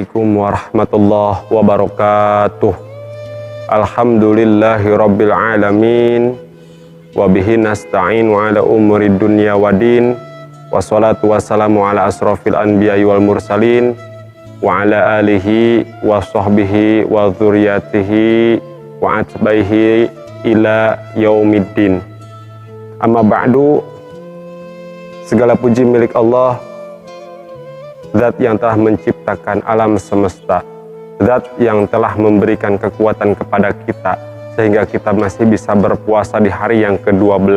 Assalamualaikum warahmatullahi wabarakatuh. Alhamdulillahi rabbil alamin. Wabihi nasta'in wa ala umuri dunya wa din. Wassalatu wassalamu ala asrafil anbiya'i wal mursalin. Wa ala alihi wa sahbihi wa dzurriyyatihi wa atbaihi ila yaumiddin. Amma ba'du. Segala puji milik Allah, Zat yang telah menciptakan alam semesta, Zat yang telah memberikan kekuatan kepada kita sehingga kita masih bisa berpuasa di hari yang ke-12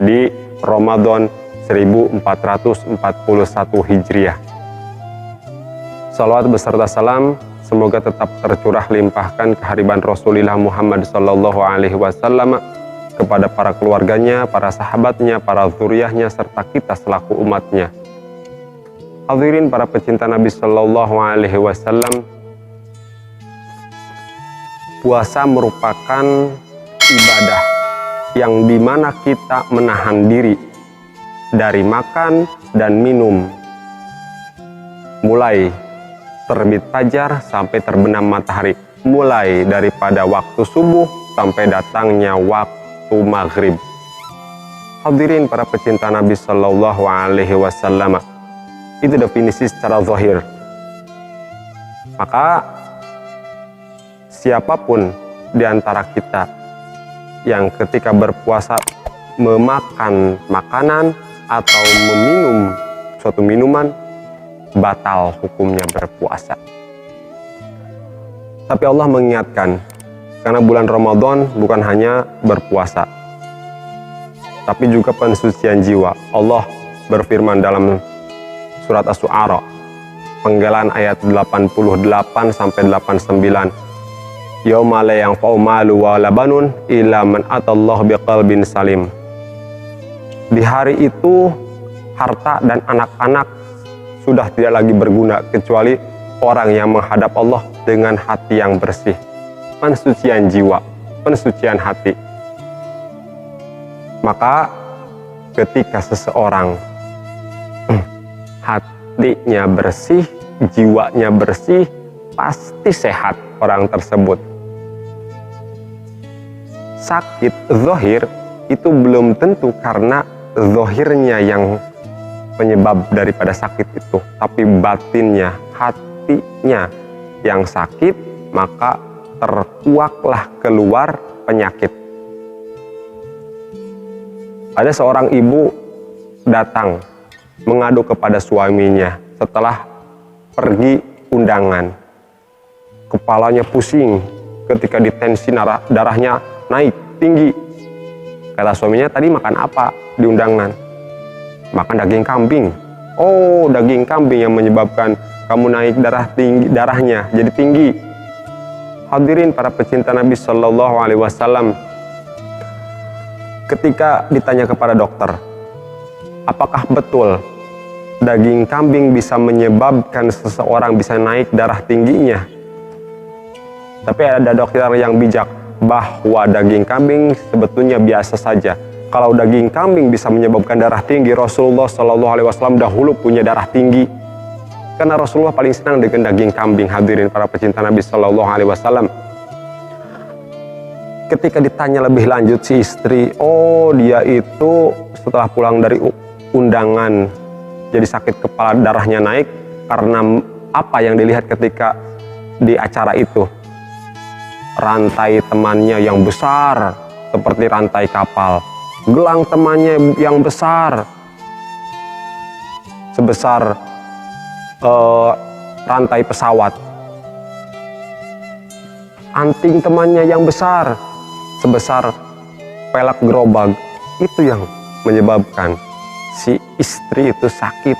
di Ramadan 1441 Hijriah. Salawat beserta salam semoga tetap tercurah limpahkan kehadiran Rasulullah Muhammad SAW kepada para keluarganya, para sahabatnya, para zuriyahnya, serta kita selaku umatnya. Hadirin para pecinta Nabi Sallallahu Alaihi Wasallam, puasa merupakan ibadah yang dimana kita menahan diri dari makan dan minum, mulai terbit fajar sampai terbenam matahari, mulai daripada waktu subuh sampai datangnya waktu maghrib. Hadirin para pecinta Nabi Sallallahu Alaihi Wasallam, itu definisi secara zahir. Maka siapapun di antara kita yang ketika berpuasa memakan makanan atau meminum suatu minuman, batal hukumnya berpuasa. Tapi Allah mengingatkan, karena bulan Ramadan bukan hanya berpuasa, tapi juga pensucian jiwa. Allah berfirman dalam surat Asy-Syu'ara, penggalan ayat 88 sampai 89. Yauma la yanfa'u malu wa la banun illa man atallaha biqalbin salim. Di hari itu harta dan anak-anak sudah tidak lagi berguna kecuali orang yang menghadap Allah dengan hati yang bersih. Pensucian jiwa, pensucian hati. Maka ketika seseorang hatinya bersih, jiwanya bersih, pasti sehat orang tersebut. Sakit zahir itu belum tentu karena zahirnya yang penyebab daripada sakit itu, tapi batinnya, hatinya yang sakit, maka terkuaklah keluar penyakit. Ada seorang ibu datang mengadu kepada suaminya setelah pergi undangan. Kepalanya pusing ketika ditensi darahnya naik tinggi. Kata suaminya, tadi makan apa di undangan? Makan daging kambing. Oh, daging kambing yang menyebabkan kamu naik darahnya jadi tinggi. Hadirin para pecinta Nabi Sallallahu Alaihi Wasallam, ketika ditanya kepada dokter, apakah betul daging kambing bisa menyebabkan seseorang bisa naik darah tingginya? Tapi ada dokter yang bijak bahwa daging kambing sebetulnya biasa saja. Kalau daging kambing bisa menyebabkan darah tinggi, Rasulullah Shallallahu Alaihi Wasallam dahulu punya darah tinggi. Karena Rasulullah paling senang dengan daging kambing. Hadirin para pecinta Nabi Shallallahu Alaihi Wasallam. Ketika ditanya lebih lanjut si istri, oh dia itu setelah pulang dari undangan jadi sakit kepala, darahnya naik karena apa yang dilihat ketika di acara itu? Rantai temannya yang besar seperti rantai kapal, gelang temannya yang besar sebesar rantai pesawat, anting temannya yang besar sebesar pelek gerobak. Itu yang menyebabkan si istri itu sakit,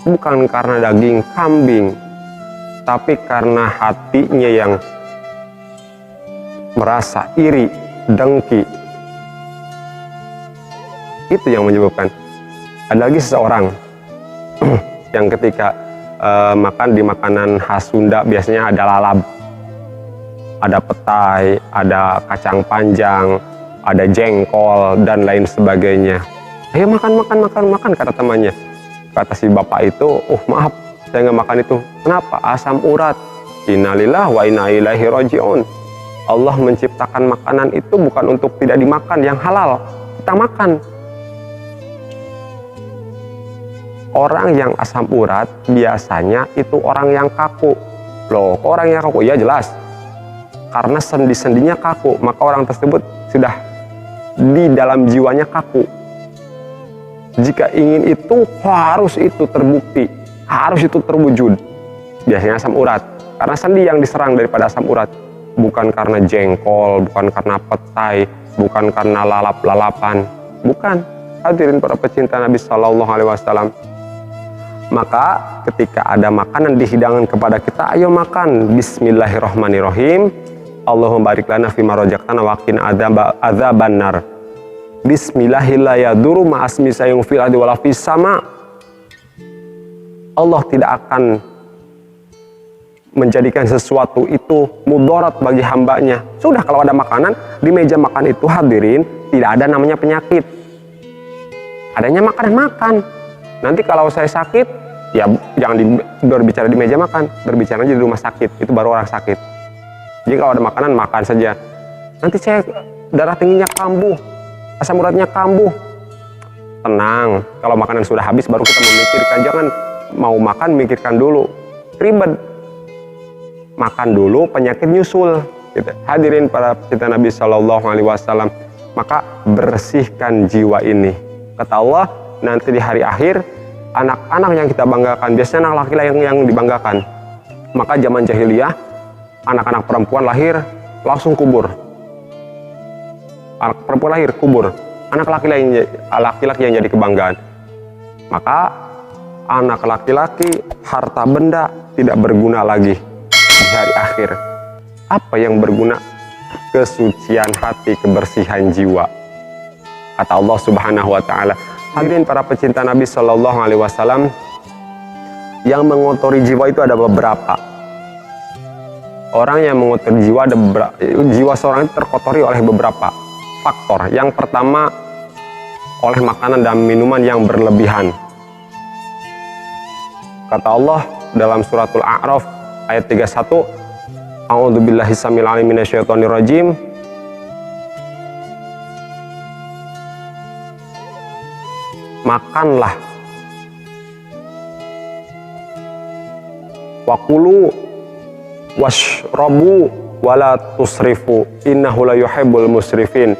bukan karena daging kambing, tapi karena hatinya yang merasa iri, dengki. Itu yang menyebabkan. Ada lagi seseorang yang ketika makan di makanan khas Sunda, biasanya ada lalap, ada petai, ada kacang panjang, ada jengkol, dan lain sebagainya. Ayo makan, kata temannya. Kata si bapak itu, maaf, saya nggak makan itu. Kenapa? Asam urat. Innalillahi wa inna ilaihi raji'un. Allah menciptakan makanan itu bukan untuk tidak dimakan, yang halal kita makan. Orang yang asam urat biasanya itu orang yang kaku. Loh, kok orang yang kaku? Ya jelas, karena sendi-sendinya kaku, maka orang tersebut sudah di dalam jiwanya kaku. Jika ingin itu, harus itu terbukti, harus itu terwujud. Biasanya asam urat, karena sendi yang diserang daripada asam urat. Bukan karena jengkol, bukan karena petai, bukan karena lalap-lalapan, bukan. Hadirin para pecinta Nabi Shallallahu Alaihi Wasallam. Maka ketika ada makanan dihidangkan kepada kita, ayo makan. Bismillahirrahmanirrahim. Allahumma barik lana fima razaqtana wa qina adzaban nar. Bismillahirrahmanirrahim. Ma'asmi sayung fil ardi wala fis sama. Allah tidak akan menjadikan sesuatu itu mudarat bagi hambanya. Sudah, kalau ada makanan di meja makan itu, hadirin, tidak ada namanya penyakit. Adanya makan. Nanti kalau saya sakit, ya jangan berbicara di meja makan, berbicara di rumah sakit, itu baru orang sakit. Jadi kalau ada makanan, makan saja. Nanti saya darah tingginya kambuh, asam uratnya kambuh. Tenang, kalau makanan sudah habis baru kita memikirkan. Jangan mau makan mikirkan dulu, ribet. Makan dulu, penyakit nyusul. Gitu. Hadirin para pecinta Nabi Shallallahu Alaihi Wasallam, maka bersihkan jiwa ini. Kata Allah, nanti di hari akhir, anak-anak yang kita banggakan, biasanya anak laki-laki yang dibanggakan. Maka zaman jahiliyah, anak-anak perempuan lahir langsung kubur. Anak perempuan lahir kubur, anak laki-laki yang jadi kebanggaan. Maka anak laki-laki, harta benda tidak berguna lagi di hari akhir. Apa yang berguna? Kesucian hati, kebersihan jiwa. Kata Allah Subhanahu wa Ta'ala. Hadirin para pecinta Nabi Shallallahu Alaihi Wasallam, yang mengotori jiwa itu ada beberapa. Orang yang mengotori jiwa, jiwa seorang itu terkotori oleh beberapa faktor. Yang pertama, oleh makanan dan minuman yang berlebihan. Kata Allah dalam suratul A'raf ayat 31, A'udzubillahi samil alim minasyaitonir rajim. Makanlah, wakulu washrabu wala tusrifu innahu la yuhibbul musrifin.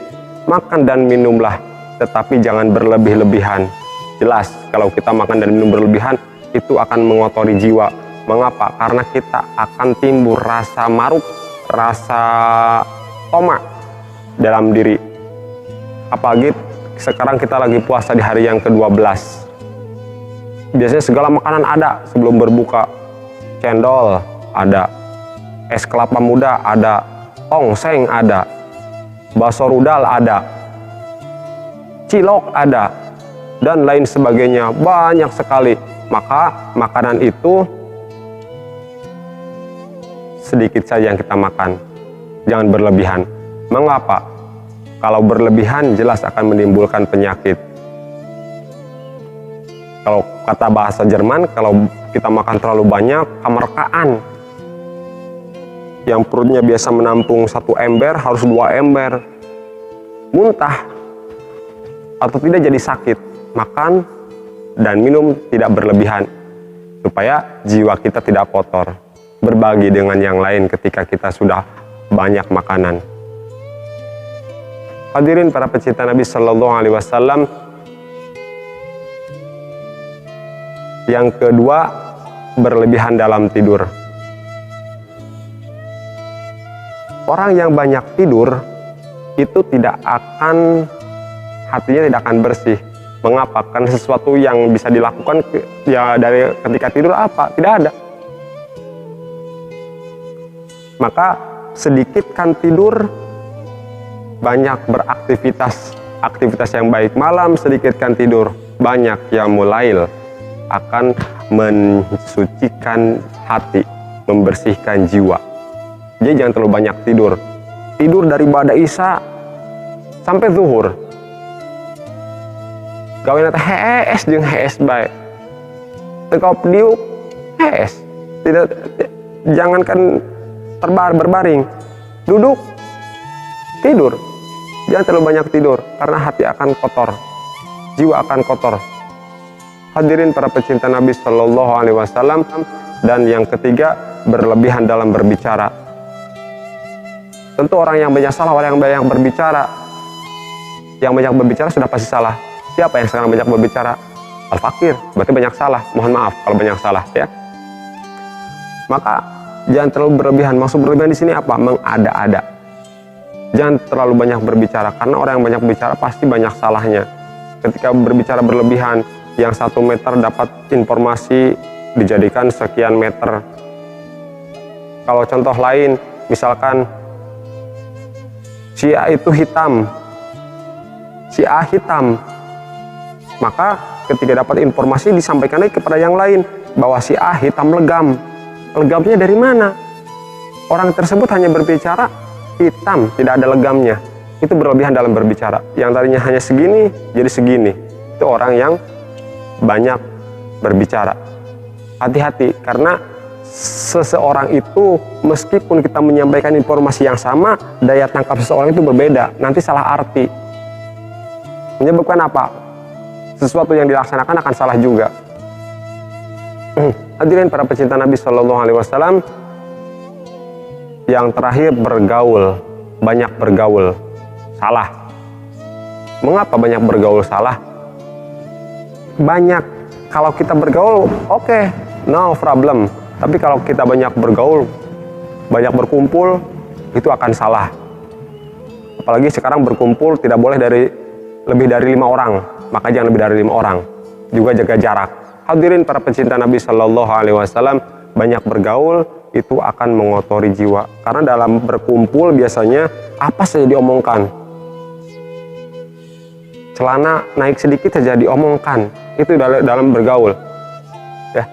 Makan dan minumlah, tetapi jangan berlebih-lebihan. Jelas, kalau kita makan dan minum berlebihan, itu akan mengotori jiwa. Mengapa? Karena kita akan timbul rasa maruk, rasa tomak dalam diri. Apalagi sekarang kita lagi puasa di hari yang ke-12. Biasanya segala makanan ada sebelum berbuka. Cendol ada, es kelapa muda ada, tongseng ada, bakso rudal ada, cilok ada, dan lain sebagainya. Banyak sekali. Maka makanan itu sedikit saja yang kita makan, jangan berlebihan. Mengapa? Kalau berlebihan jelas akan menimbulkan penyakit. Kalau kata bahasa Jerman, kalau kita makan terlalu banyak, kemerkaan. Yang perutnya biasa menampung 1 ember, harus 2 ember. Muntah atau tidak jadi sakit. Makan dan minum tidak berlebihan, supaya jiwa kita tidak kotor. Berbagi dengan yang lain ketika kita sudah banyak makanan. Hadirin para pecinta Nabi Shallallahu Alaihi Wasallam, yang kedua, berlebihan dalam tidur. Orang yang banyak tidur itu tidak akan, hatinya tidak akan bersih. Mengapa? Karena sesuatu yang bisa dilakukan ya dari ketika tidur apa? Tidak ada. Maka sedikitkan tidur, banyak beraktivitas, aktivitas yang baik. Malam sedikitkan tidur, banyak qiyamul lail, akan mensucikan hati, membersihkan jiwa. Jadi jangan terlalu banyak tidur. Tidur dari ba'da isya sampai zuhur. Gawe nata hees jeung hees bae. Teu diuk hees. Tidak jangankan berbaring, duduk, tidur. Jangan terlalu banyak tidur, karena hati akan kotor, jiwa akan kotor. Hadirin para pecinta Nabi Shallallahu Alaihi Wasallam. Dan yang ketiga, berlebihan dalam berbicara. Tentu orang yang banyak salah, orang yang banyak berbicara. Yang banyak berbicara sudah pasti salah. Siapa yang sekarang banyak berbicara? Al-Fakir, berarti banyak salah. Mohon maaf kalau banyak salah ya. Maka jangan terlalu berlebihan. Maksud berlebihan di sini apa? Mengada-ada. Jangan terlalu banyak berbicara, karena orang yang banyak berbicara pasti banyak salahnya. Ketika berbicara berlebihan, yang 1 meter dapat informasi dijadikan sekian meter. Kalau contoh lain, misalkan si A itu hitam, si A hitam, maka ketika dapat informasi disampaikan lagi kepada yang lain bahwa si A hitam legam. Legamnya dari mana? Orang tersebut hanya berbicara hitam, tidak ada legamnya. Itu berlebihan dalam berbicara. Yang tadinya hanya segini jadi segini. Itu orang yang banyak berbicara. Hati-hati, karena seseorang itu meskipun kita menyampaikan informasi yang sama, daya tangkap seseorang itu berbeda, nanti salah arti. Menyebabkan apa? Sesuatu yang dilaksanakan akan salah juga. Hadirin para pecinta Nabi Shallallahu Alaihi Wasallam. Yang terakhir, bergaul, banyak bergaul, salah. Mengapa banyak bergaul salah? Banyak, kalau kita bergaul, oke, no problem. Tapi kalau kita banyak bergaul, banyak berkumpul, itu akan salah. Apalagi sekarang berkumpul tidak boleh lebih dari 5 orang, maka jangan lebih dari 5 orang. Juga jaga jarak. Hadirin para pecinta Nabi Shallallahu Alaihi Wasallam, banyak bergaul itu akan mengotori jiwa. Karena dalam berkumpul biasanya apa saja diomongkan. Celana naik sedikit saja diomongkan. Itu dalam bergaul. Ya.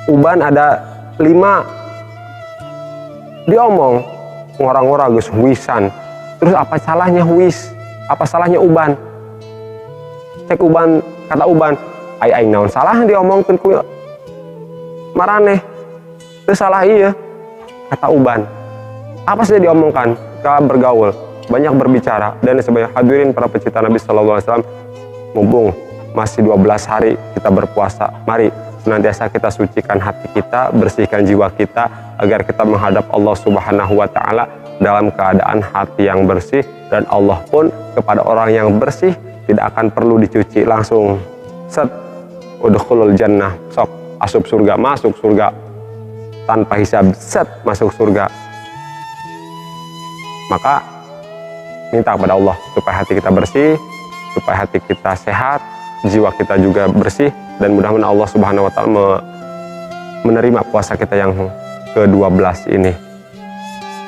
Uban ada 5 diomong, ngorang-ngorang gus wisan. Terus apa salahnya wis? Apa salahnya uban? Cek uban, kata uban, ai naon salah diomongkeun ku maraneh. Itu salah iya, kata uban. Apa saja diomongkan kalau bergaul, banyak berbicara dan sebagainya. Hadirin para pecinta Nabi Shallallahu Alaihi Wasallam, mumpung masih 12 hari kita berpuasa, mari senantiasa kita sucikan hati kita, bersihkan jiwa kita agar kita menghadap Allah Subhanahu wa Ta'ala dalam keadaan hati yang bersih, dan Allah pun kepada orang yang bersih tidak akan perlu dicuci, langsung set udkhulul jannah, sok asup surga, masuk surga tanpa hisab, set masuk surga. Maka minta kepada Allah supaya hati kita bersih, supaya hati kita sehat, jiwa kita juga bersih, dan mudah-mudahan Allah Subhanahu wa Ta'ala menerima puasa kita yang ke-12 ini.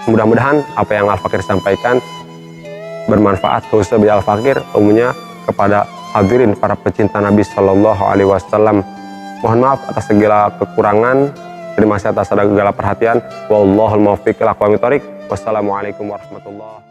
Mudah-mudahan apa yang Al-Fakir sampaikan bermanfaat, khususnya bagi Al-Fakir, umumnya kepada hadirin para pecinta Nabi Shallallahu Alaihi Wasallam. Mohon maaf atas segala kekurangan. Terima kasih atas segala perhatian. Wallahul muwaffiq ila aqwamit thoriq. Wassalamualaikum warahmatullahi wabarakatuh.